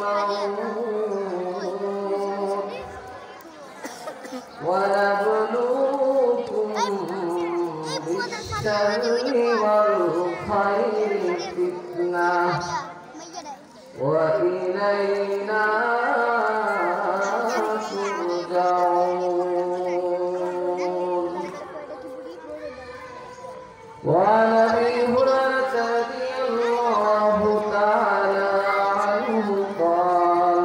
ترجعون ونبلوكم بالشر والخير فتنة وإلينا ترجعون. وعن أبي هريرة رضي الله تعالى عنه قال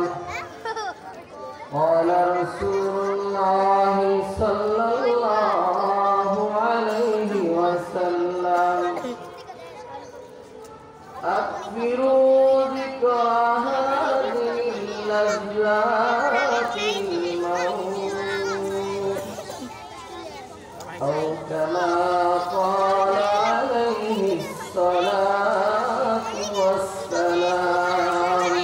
قال رسول الله صلى الله عليه وسلم أكثروا ذكر هذه اللذات الموت أو كما قال عليه الصلاة والسلام.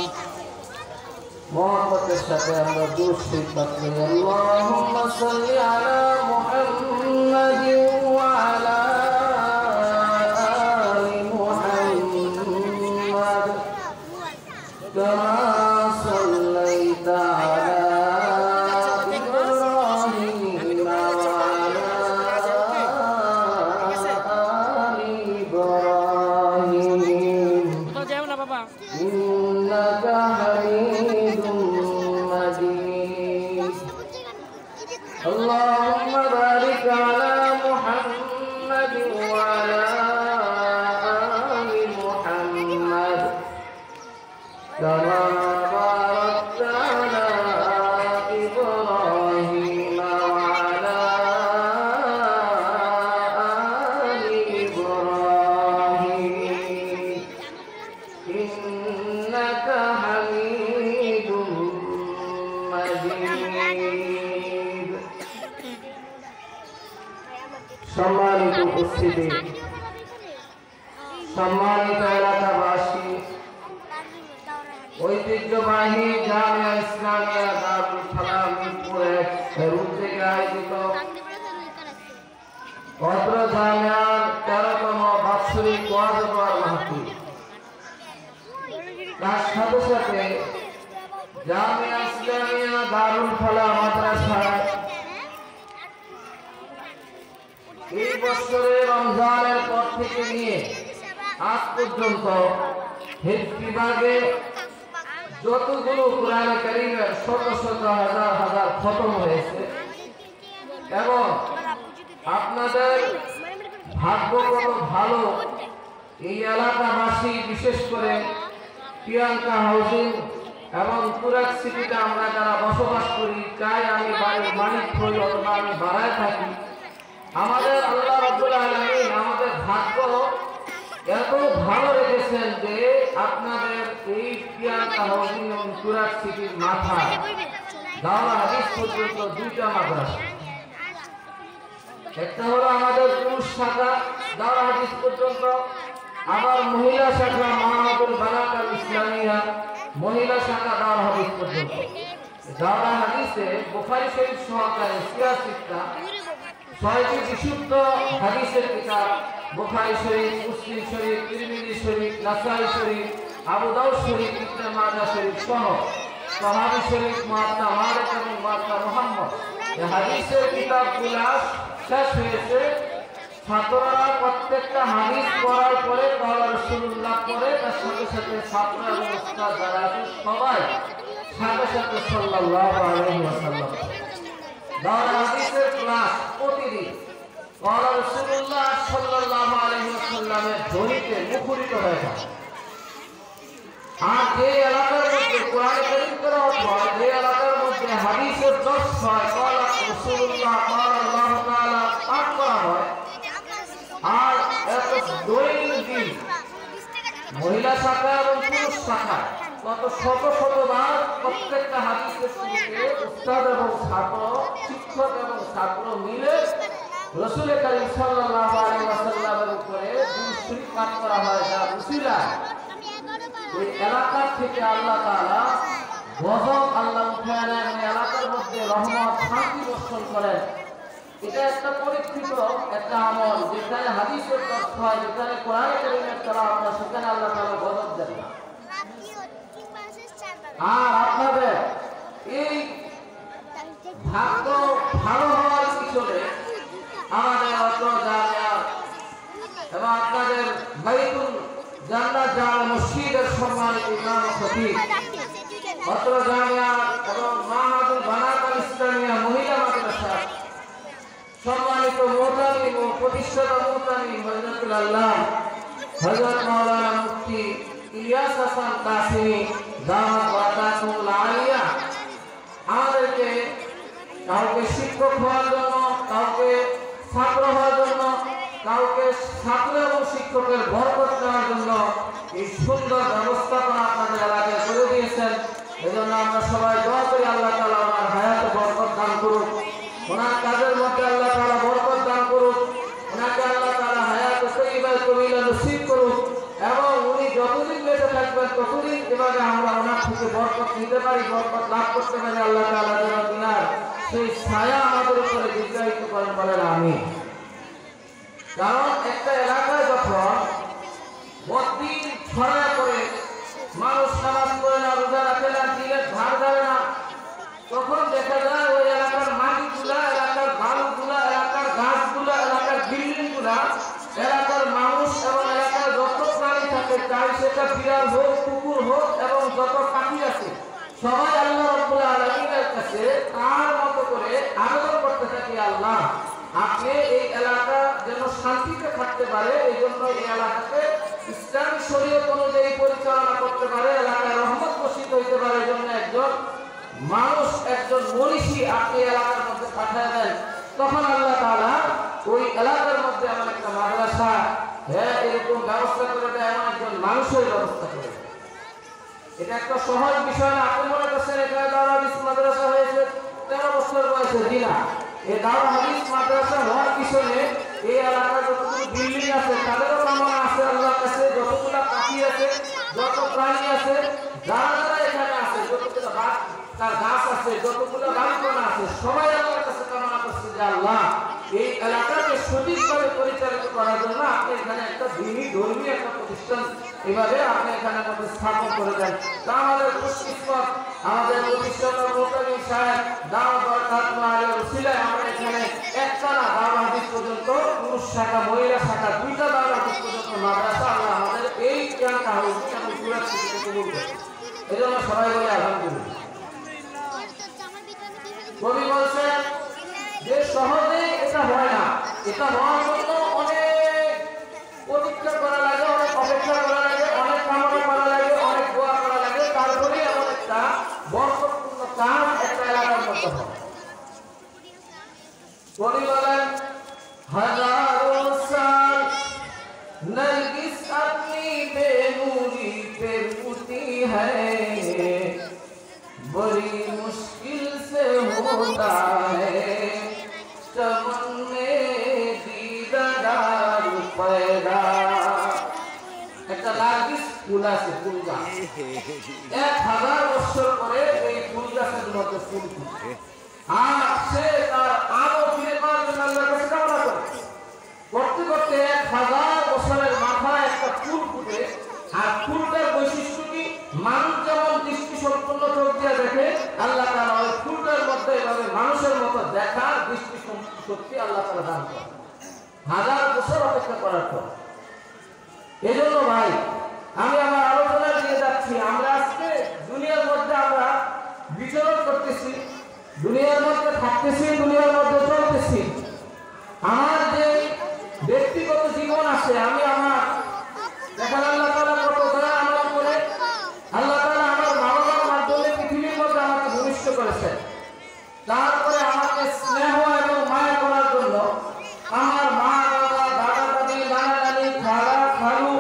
محبت সাথে আমরা দুরূদ শরীফ পাঠ করি। আল্লাহুম্মা সাল্লি আলা মুহাম্মাদ ওয়া আলা আলি মুহাম্মাদ কামা সাল্লাইতা আলা ইব্রাহিম ওয়া আলা আলি ইব্রাহিম ইন্নাকা হামিদুম মাজিদ। اللهم بارك على محمد وعلى آل محمد كما باركت على إبراهيم وعلى آل إبراهيم إنك حميد مجيد. সম্মানিত উপস্থিতি, সম্মানিত এলাকাবাসী, ঐতিহ্যবাহী জামিয়া ইসলামিয়া দারুল ফালাহ মিরপুর ১ থেকে আয়োজিত অত্র জামিয়ার ১৩তম বাৎসরিক ওয়াজ ও মাহফিল, তার সাথে সাথে জামিয়া ইসলামিয়া দারুল ফালাহ মাদ্রাসায় এই বছরে রমজানের পর থেকে নিয়ে আজ পর্যন্ত বিভাগে যতগুলো কোরআনে কারীমের শত শত হাজার হাজার খতম হয়েছে এবং আপনাদের ভাগ্য কত ভালো, এই এলাকাবাসী বিশেষ করে প্রিয়াঙ্কা হাউজিং এবং তুরাগ সিটিতে আমরা যারা বসবাস করি, চাই আমি বাড়ির মালিক হই অথবা আমি বাড়ায় থাকি, আমাদের আল্লাহ রাব্বুল আলামিন আমাদের ভাগ্য এত ভালো রেখেছেন যে আপনাদের এই প্রিয়াঙ্কা হাউজিং এবং তুরাগ সিটির মাথায় দাওরা হাদিস পর্যন্ত 2টা মাদ্রাসা। একটা হলো আমাদের পুরুষ শাখা দাওরা হাদিস পর্যন্ত, আবার মহিলা শাখা মাহমুদুল বানাত আল ইসলামিয়া মহিলা শাখা দাওরা হাদিস পর্যন্ত। দাওরা হাদিসে বুখারী শরীফ সহকারে 86টা 6টি বিশুদ্ধ হাদিসের কিতাব, বুখারী শরীফ, মুসলিম শরীফ, তিরমিজি শরীফ, নাসাই শরীফ, আবু দাউদ শরীফ, ইবনে মাজাহ শরীফ সহ সাহাবী শরীফ, মুআত্তা মালিক এবং মুআত্তা মুহাম্মদ, এই হাদিসের কিতাবগুলো শেষ হয়েছে। ছাত্ররা প্রত্যেকটা হাদিস পড়ার পরে কওলা রাসূলুল্লাহ পড়ে, তার সাথে সাথে ছাত্র এবং উস্তাদ যারা আছে সবাই সাথে সাথে সাল্লাল্লাহু আলাইহি ওয়াসাল্লাম দাওরা হাদিসের ক্লাস প্রতিদিন কওলা রাসূলুল্লাহ সাল্লাল্লাহু আলাইহি ওয়াসাল্লামের ধ্বনিতে মুখরিত হয়ে থাকে। আর যে এলাকার মধ্যে কোরআন কারীম তেলাওয়াত হয়, যে এলাকার মধ্যে হাদিসের দর্শ হয়, কওলা রাসূলুল্লাহ কওলা আল্লাহু তাআলা পাঠ করা হয়, আর এত দৈনন্দিন মহিলা শাখা এবং পুরুষ শাখা কত শত শতবার প্রত্যেকটা হাদিসের শুরুতে উস্তাদ এবং ছাত্র, শিক্ষক এবং ছাত্র মিলে রাসূল কারীম সাল্লাল্লাহু আলাইহি ওয়াসাল্লামের উপরে দুরূদ শরীফ পাঠ করা হয়, যা উসিলায় ওই এলাকা থেকে আল্লাহ তাআলা গজব আল্লাহ উঠায় নেন, ওই এলাকার মধ্যে রহমত শান্তি বর্ষণ করেন। এটা একটা পরীক্ষিত একটা আমল, যেখানে হাদিসের তথ্য হয়, যেখানে কোরআন কারীমের তেলাওয়াত হয়, সেখানে আল্লাহ তাআলা গজব দেন না। আর আপনাদের এই ভাগ্য ভালো হওয়ার পিছনে আমাদের অত্র জামিয়া এবং আপনাদের বাইতুল জান্নাত জামে মসজিদের সম্মানিত ইমাম খতিব, অত্র জামিয়া এবং মাহাদুল বানাত আল ইসলামিয়া মহিলা মাদ্রাসা সম্মানিত মোহতামিম ও প্রতিষ্ঠাতা মোহতামিম হযরতুল আল্লাহ হযরত মাওলানা মুফতি ইলিয়াস হাসান কাসেমি দামাত বারাকাতুল আলিয়া আমাদেরকে কাউকে শিক্ষক হওয়ার জন্য, কাউকে ছাত্র হওয়ার জন্য, কাউকে ছাত্র এবং শিক্ষকের বরকত নেওয়ার জন্য এই সুন্দর ব্যবস্থাপনা আপনাদের এলাকায় করে দিয়েছেন। এজন্য আমরা সবাই দোয়া করি আল্লাহ তাআলা ওনার হায়াতে বরকত দান করুক, ওনার কাজের মধ্যে আল্লাহ তাআলা বরকত দান করুক, ওনাকে আল্লাহ তাআলা হায়াতে তয়্যিবা তবিলা নসিব করুক এবং উনি যতদিন বেঁচে থাকবেন ততদিন এভাবে আমরা ওনার থেকে বরকত নিতে পারি, বরকত লাভ করতে পারি। আল্লাহ তাআলা যেন তিনার সেই ছায়া আমাদের উপরে দীর্ঘায়িত করেন, বলেন আমিন। কারণ একটা এলাকায় যখন বদ্দিন ছড়ায় পড়ে, মানুষ নামাজ পড়ে না, রোজা রাখে না, দিনের ধার ধারে না, তখন দেখা যায় ওই এলাকার মাটিগুলা, এলাকার বালুগুলা, এলাকার গাছগুলা, এলাকার বিল্ডিংগুলা, এলাকার মানুষ এবং এলাকার যত প্রাণী থাকে, চাই সেটা বিড়াল হোক, কুকুর হোক এবং যত পাখি আছে, সবাই আল্লাহ রাব্বুল আলামিনের কাছে তার মতো করে আবেদন করতে থাকে, আল্লাহ আপনি এই এলাকা যেন শান্তিতে থাকতে পারে, এই জন্য এই এলাকাকে ইসলামী শরীয়ত অনুযায়ী পরিচালনা করতে পারে, এলাকায় রহমত বর্ষিত হইতে পারে, এই জন্য একজন মানুষ, একজন মনীষী আপনি এলাকার মধ্যে পাঠিয়ে দেন। তখন আল্লাহ তাআলা ওই এলাকার মধ্যে এমন একটা মাদ্রাসা, হ্যাঁ, এরকম ব্যবস্থা করে দেয়, এমন একজন মানুষের ব্যবস্থা করে দেয়। এটা একটা সহজ বিষয় না। আপনি মনে করছেন এখানে দাওরা হাদিস মাদ্রাসা হয়েছে 13 বছর বয়সে, দিনা এই দাওরা হাদিস মাদ্রাসা হওয়ার পিছনে এই এলাকার যতগুলো বিল্ডিং আছে তাদেরও কামনা আছে আল্লাহর কাছে, যতগুলো পাখি আছে, যত প্রাণী আছে, যারা যারা এখানে আছে, যতগুলো তার গাছ আছে, যতগুলো বাড়িঘর আছে, সবাই আল্লাহর কাছে কামনা করছে যে আল্লাহ এই এলাকাকে সঠিকভাবে পরিচালিত করার জন্য আপনি এখানে একটা দিনী ধর্মীয় একটা প্রতিষ্ঠান এভাবে আপনি এখানে মধ্যে স্থাপন করে দেন। তা আমাদের খুশকিসমত, আমাদের প্রতিষ্ঠাতা মোহতামিম সাহেব দাওয়াত বারাকাতুল আলিয়ার উসিলায় আমরা এখানে একটা না দাওরা হাদিস পর্যন্ত, পুরুষ শাখা মহিলা শাখা দুইটা দাওরা হাদিস পর্যন্ত মাদ্রাসা আল্লাহ আমাদের এই জ্ঞানটা হোক এবং পুরাত থেকে কবুল করুন। এজন্য সবাই বলে আলহামদুলিল্লাহ। কবি বলছেন যে সহজে এটা হয় না, এটা হওয়ার জন্য অনেক প্রতীক্ষা করা লাগে, অনেক অপেক্ষা করা লাগে, অনেক কামনা করা লাগে, অনেক দোয়া করা লাগে, তারপরে এমন একটা বরকতপূর্ণ কাজ একটা এলাকার মধ্যে হয়। কবি বলেন হাজারো সাল নরগিস আপনি বেনূরি পে পুতি হ্যায়, বড়ি মুশকিল से होता है चमन में दीदार पैदा। একটা নার্গিস ফুল আছে, ফুল গাছ 1000 বছর পরে এই ফুল গাছের মধ্যে ফুল ফুটে, আর সে তার আলো ফিরে পাওয়ার জন্য আল্লাহর কাছে কামনা করে, করতে করতে 1000 বছরের মাথায় একটা ফুল ফুটে। আর ফুলটার বৈশিষ্ট্য কি? মানুষ যেমন দৃষ্টি সম্পন্ন চোখ দিয়ে দেখে, আল্লাহ তাআলা ওই ফুলটার মধ্যে এভাবে মানুষের মতো দেখার দৃষ্টি শক্তি আল্লাহ তাআলা দান করেন 1000 বছর অপেক্ষা করার পর। এজন্য ভাই আমি আমার আলোচনা দিয়ে যাচ্ছি, আমরা আজকে দুনিয়ার মধ্যে আমরা বিচরণ করতেছি, দুনিয়ার মধ্যে থাকতেছি, দুনিয়ার মধ্যে চলতেছি। আমার যে ব্যক্তিগত জীবন আছে, আমি আমার দেখেন আল্লাহ তাআলা কত দয়া আমল করে, আল্লাহ তাআলা আমার মা বাবার মাধ্যমে পৃথিবীর মধ্যে আমাকে ভূমিষ্ঠ করেছেন। তারপরে আমাকে স্নেহ এবং মায়া করার জন্য আমার মা বাবা, দাদা দাদি, নানা নানি, খালা খালু,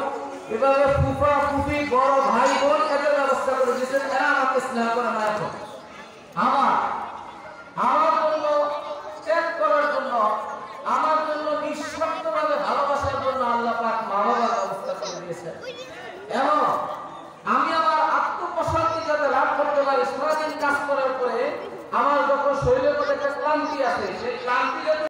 এভাবে ফুফা ফুফি, বড় ভাই বোন এদের ব্যবস্থা করে দিয়েছেন, এরা আমাকে স্নেহ করে মায়া করে। আমার জন্য ত্যাগ করার জন্য, আমার জন্য নিঃস্বার্থভাবে ভালোবাসার জন্য আল্লাহ পাক মা বাবার ব্যবস্থা করে দিয়েছেন। এবং আমি আমার আত্মপ্রশান্তি যাতে লাভ করতে পারি, সারাদিন কাজ করার পরে আমার যখন শরীরের মধ্যে একটা ক্লান্তি আছে, সেই ক্লান্তি